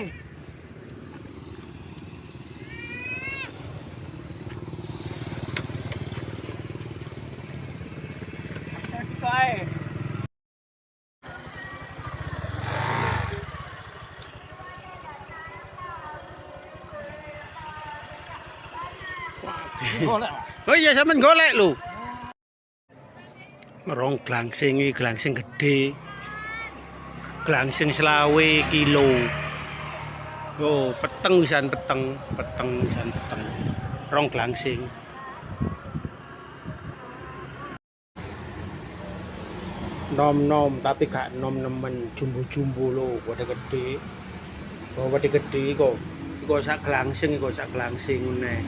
Glangsing. Kae. Oh iya sampean golek lho. Rong glangsing iki glangsing gede. Glangsing 20 kilo. Oh, peteng wisan peteng wisan peteng. Rong glangsing. Nom-nom tapi gak nom-nemen jumbo-jumbo lho, gede gede. Oh, gede gede kok. Iku sak glangsing ngene.